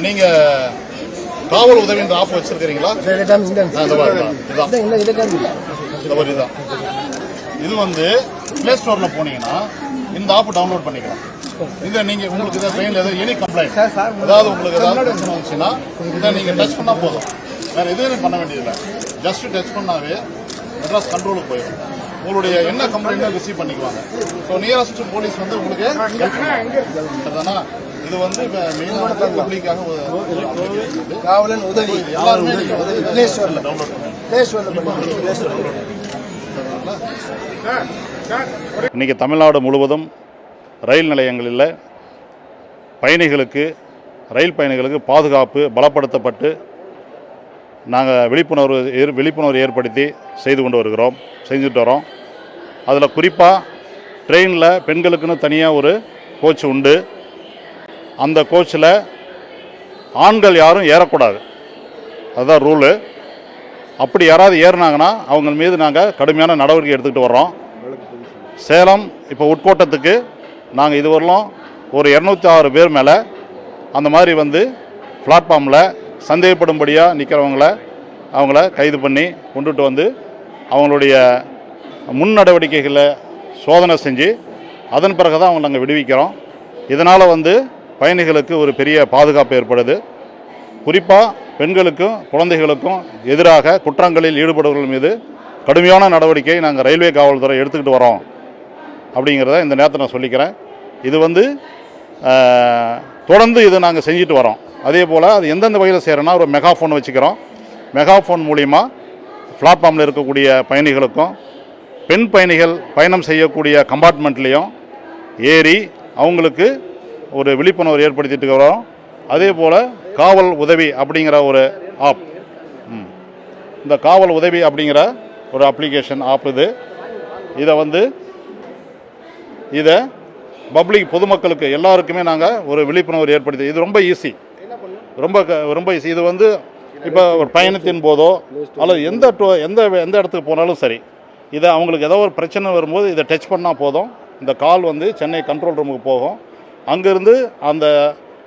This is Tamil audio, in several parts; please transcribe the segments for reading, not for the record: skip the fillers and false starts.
நீங்க காவல் உதவின்ற ஆப் வச்சிருக்கீங்களா? இது வந்து பிளே ஸ்டோர்ல போனீங்கன்னா இந்த ஆப் டவுன்லோட் பண்ணிக்கலாம். இதை நீங்க உங்களுக்கு ட்ரெயின்ல ஏதாவது எனி கம்ப்ளைண்ட், அதாவது உங்களுக்கு ஏதாவது பிரச்சனை வந்துச்சுன்னா இதை நீங்க டச் பண்ணா போதும். வேற எதுவும் பண்ண வேண்டியதில்லை. ஜஸ்ட் டச் பண்ணாவே மெட்ராஸ் கண்ட்ரோலுக்கு போயிடும். உங்களுடைய என்ன கம்ப்ளைண்ட் ரிசீவ் பண்ணிக்குவாங்க. ஸோ நியரஸ்ட் போலீஸ் வந்து உங்களுக்கு சரிதானா? இது வந்து பப்ளிக்காக காவலன் உதவி எல்லாருமே டவுன்லோட் இன்னைக்கு தமிழ்நாடு முழுவதும் ரயில் நிலையங்களில் ரயில் பயணிகளுக்கு பாதுகாப்பு பலப்படுத்தப்பட்டு நாங்கள் விழிப்புணர்வு ஏற்படுத்தி செஞ்சுட்டு வரோம். அதில் குறிப்பாக ட்ரெயினில் பெண்களுக்குன்னு தனியாக ஒரு கோச் உண்டு. அந்த கோச்சில் ஆண்கள் யாரும் ஏறக்கூடாது, அதுதான் ரூலு. அப்படி யாராவது ஏறினாங்கன்னா அவங்க மீது நாங்கள் கடுமையான நடவடிக்கை எடுத்துக்கிட்டு வர்றோம். சேலம் இப்போ உட்கோட்டத்துக்கு நாங்கள் இதுவரையிலும் ஒரு 206 பேர் மேலே அந்த மாதிரி வந்து பிளாட்ஃபார்மில் சந்தேகப்படும்படியாக அவங்கள கைது பண்ணி கொண்டுட்டு வந்து அவங்களுடைய முன் நடவடிக்கைகளை சோதனை செஞ்சு அதன் பிறகு தான் அவங்க நாங்கள் விடுவிக்கிறோம். இதனால் வந்து பயணிகளுக்கு ஒரு பெரிய பாதுகாப்பு ஏற்படுது. குறிப்பாக பெண்களுக்கும் குழந்தைகளுக்கும் எதிராக குற்றங்களில் ஈடுபடுவர்கள் மீது கடுமையான நடவடிக்கையை நாங்கள் ரயில்வே காவல்துறை எடுத்துக்கிட்டு வரோம் அப்படிங்கிறத இந்த நேரத்தை நான் சொல்லிக்கிறேன். இது வந்து தொடர்ந்து இது நாங்கள் செஞ்சுட்டு வரோம். அதே போல் அது எந்தெந்த வகையில் செய்கிறோன்னா ஒரு மெகாஃபோன் வச்சுக்கிறோம். மெகாஃபோன் மூலிமா பிளாட்ஃபார்மில் இருக்கக்கூடிய பயணிகளுக்கும் பெண் பயணிகள் பயணம் செய்யக்கூடிய கம்பார்ட்மெண்ட்லேயும் ஏறி அவங்களுக்கு ஒரு விழிப்புணர்வு ஏற்படுத்திட்டு வரோம். அதே போல் காவல் உதவி அப்படிங்கிற ஒரு ஆப், இந்த காவல் உதவி அப்படிங்கிற ஒரு அப்ளிகேஷன் ஆப் இதை பப்ளிக் பொதுமக்களுக்கு எல்லாருக்குமே நாங்கள் ஒரு விழிப்புணர்வு ஏற்படுத்தி, இது ரொம்ப ஈஸி, ரொம்ப ஈஸி. இது வந்து இப்போ ஒரு பயணத்தின் போதோ அல்லது எந்த இடத்துக்கு போனாலும் சரி, இதை அவங்களுக்கு ஏதோ ஒரு பிரச்சனை வரும்போது இதை டச் பண்ணால் போதும். இந்த கால் வந்து சென்னை கண்ட்ரோல் ரூமுக்கு போகும். அங்கேருந்து அந்த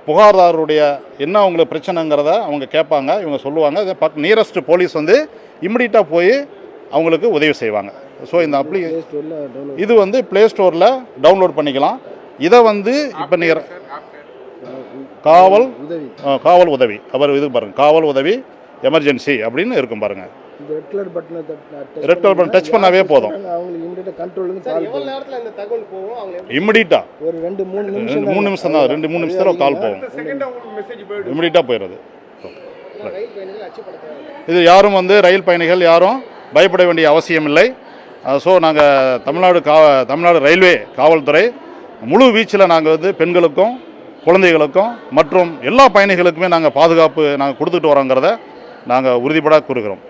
புகார்தாரருடைய என்ன அவங்களுக்கு பிரச்சனைங்கிறத அவங்க கேட்பாங்க, இவங்க சொல்லுவாங்க. நியரஸ்ட் போலீஸ் வந்து இம்மிடியட்டாக போய் அவங்களுக்கு உதவி செய்வாங்க. ஸோ இந்த இது வந்து ப்ளே ஸ்டோரில் டவுன்லோட் பண்ணிக்கலாம். இதை வந்து இப்போ நீங்கள் காவல் உதவி இது பாருங்கள், காவல் உதவி எமர்ஜென்சி அப்படின்னு இருக்கும் பாருங்கள். ரெட் கலர் பட்டன் டச் பண்ணாவே போதும். இம்மிடியட்டா ஒரு 2-3 நிமிஷம் தான், 2-3 நிமிஷத்தில் கால் போகும். இம்மிடியட்டாக போயிடுறது. இது யாரும் வந்து ரயில் பயணிகள் யாரும் பயப்பட வேண்டிய அவசியம் இல்லை. ஸோ நாங்கள் தமிழ்நாடு ரயில்வே காவல்துறை முழு வீச்சில் நாங்கள் வந்து பெண்களுக்கும் குழந்தைகளுக்கும் மற்றும் எல்லா பயணிகளுக்குமே நாங்கள் பாதுகாப்பு கொடுத்துட்டு வரோங்கிறத நாங்கள் உறுதிப்பட கூறுகிறோம்.